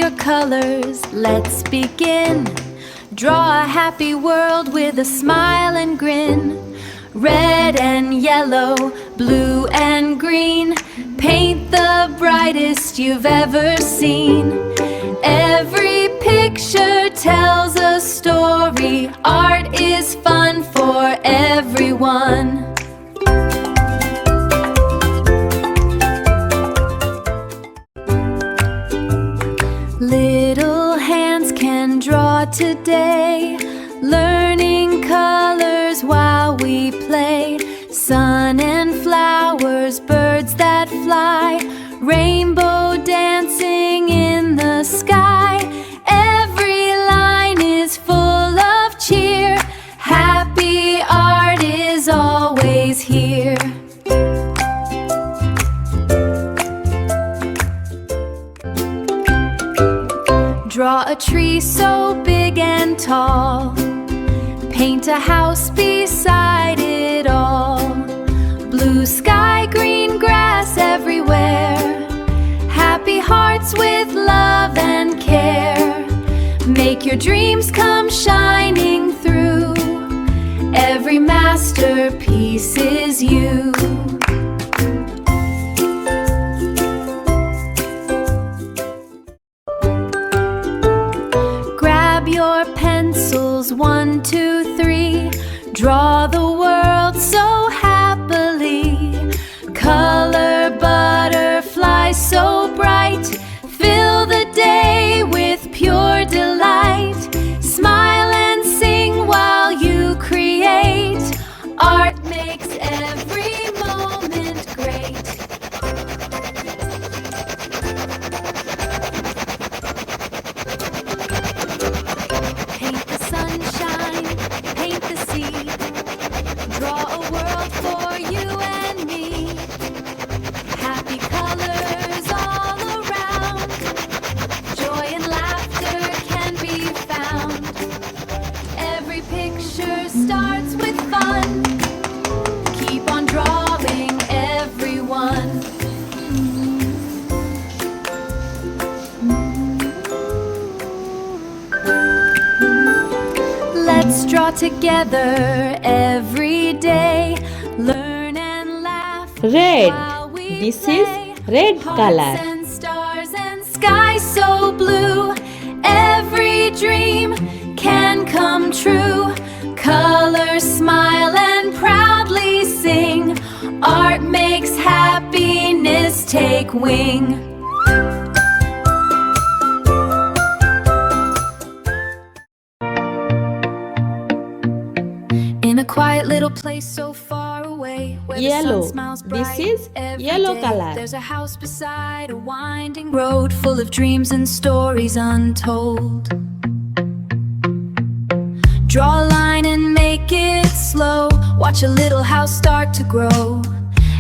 your colors, let's begin. Draw a happy world with a smile and grin. Red and yellow, blue and green, paint the brightest you've ever seen. Every picture tells a story. Art is fun for everyone. Little hands can draw today, learning colors while we play. Sun and flowers, birds that fly, rainbow dancing in the sky. Every line is full of cheer. Happy art is always here. Draw a tree so big and tall, paint a house beside it all. Blue sky, green grass everywhere, happy hearts with love and care. Make your dreams come shining through. Every masterpiece is you. Grab your pencils, 1, 2, 3. Draw the world so happily. Color butterflies so bright. Fill the day with pure delight. Smile and sing while you create. Art makes every moment great. Paint the sunshine, paint the sea. Draw a world for you and me. Happy colors all around. Joy and laughter can be found. Every picture starts with fun. Keep on drawing, everyone. Let's draw together every day. Learn and laugh. Red. while we This is play. red Hearts color. and stars and sky so blue. Every dream can come true. Colors smile and proudly sing. Art makes happiness take wing. In a quiet little place so far away, where Yellow. the sun smiles This bright is every yellow day, color. there's a house beside a winding road full of dreams and stories untold. Draw a line and make it slow. Watch a little house start to grow.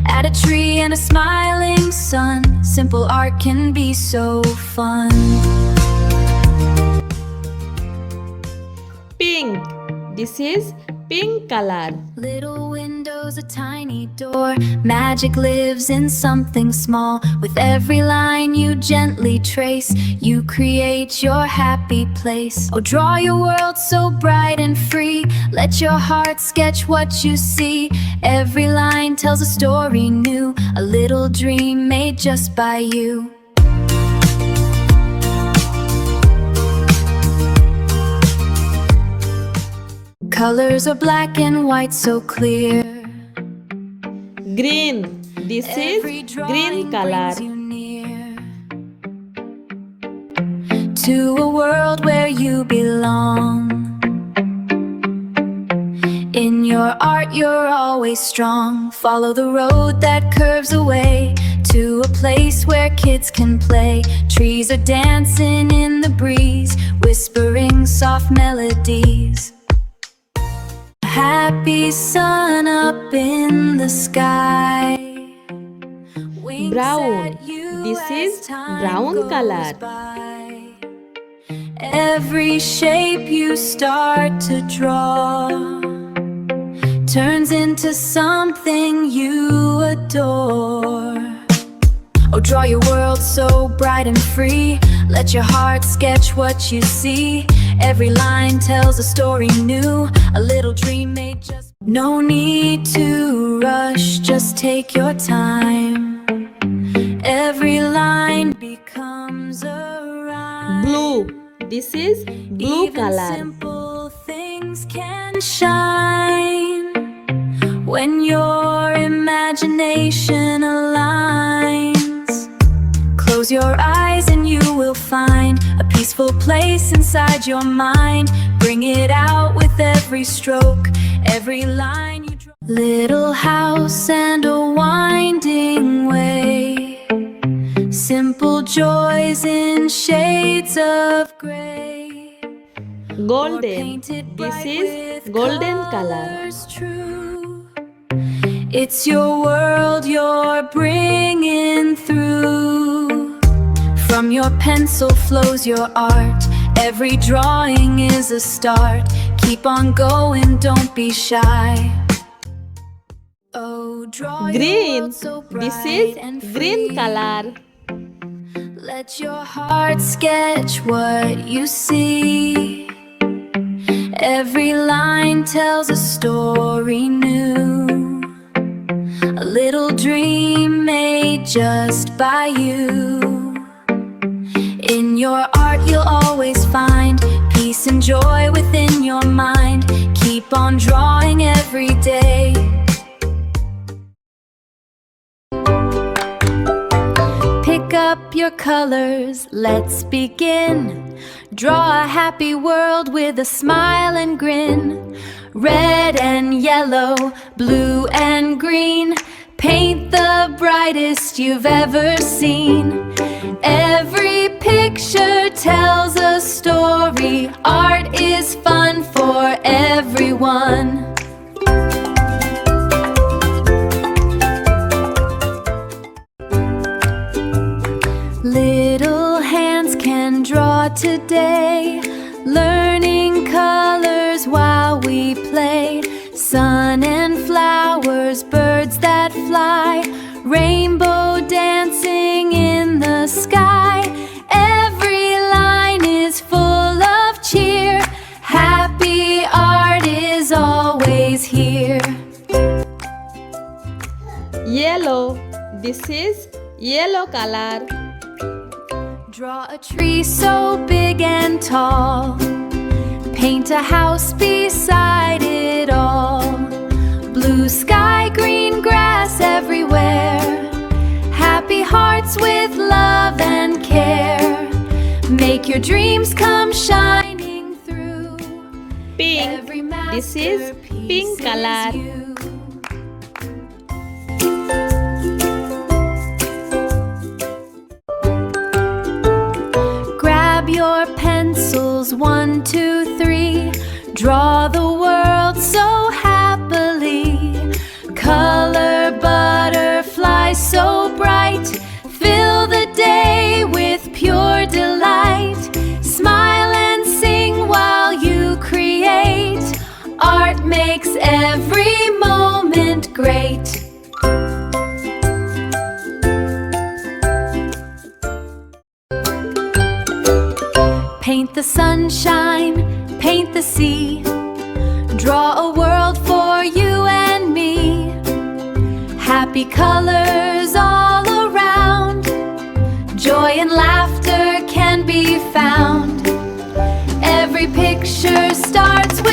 Add a tree and a smiling sun. Simple art can be so fun. Pink. This is pink color. Little windows, a tiny door. Magic lives in something small. With every line you gently trace, you create your happy place. Oh, draw your world so bright and free. Let your heart sketch what you see. Every line tells a story new. A little dream made just by you. Colors are black and white so clear. Green. This is Every green drawing color. brings you near to a world where you belong. In your art you're always strong. Follow the road that curves away to a place where kids can play. Trees are dancing in the breeze, whispering soft melodies. Happy sun up in the sky. Winks Brown. at you This as is time brown goes color. by. Every shape you start to draw turns into something you adore. Oh, draw your world so bright and free. Let your heart sketch what you see. Every line tells a story new. A little dream made just. No need to rush, just take your time. Every line becomes a rhyme. Blue. This is blue Even color. simple things can shine when your imagination aligns. Close your eyes and you will find a peaceful place inside your mind. Bring it out with every stroke, every line you draw. Little house and a winding way. Simple joys in shades of gray. Golden. This is golden color. True. It's your world you're bringing through. From your pencil flows your art. Every drawing is a start. Keep on going, don't be shy. Oh, draw your Green. world so This bright is and green free. color. Let your heart sketch what you see. Every line tells a story new. A little dream made just by you. In your art you'll always find peace and joy within your mind. Keep on drawing every day. Pick up your colors, let's begin. Draw a happy world with a smile and grin. Red and yellow, blue and green. Paint the brightest you've ever seen. Every picture tells a story. Art is fun for everyone. Little hands can draw today, learning colors while we play. Sun and flowers, birds that fly, rainbow dancing in the sky. Every line is full of cheer. Happy art is always here. Yellow. This is yellow color. Draw a tree so big and tall. Paint a house beside it all. Blue sky, green grass everywhere. Happy hearts with love and care. Make your dreams come shining through. Pink. Every This is pink masterpiece color. is you. Grab your pencils, 1, 2, 3. Draw the world so happily. Color butterflies so bright. Fill the day with pure delight. Smile and sing while you create. Art makes every moment great. Paint the sunshine, paint the sea. Draw a world for you and me. Happy colors all around. Joy and laughter can be found. Every picture starts with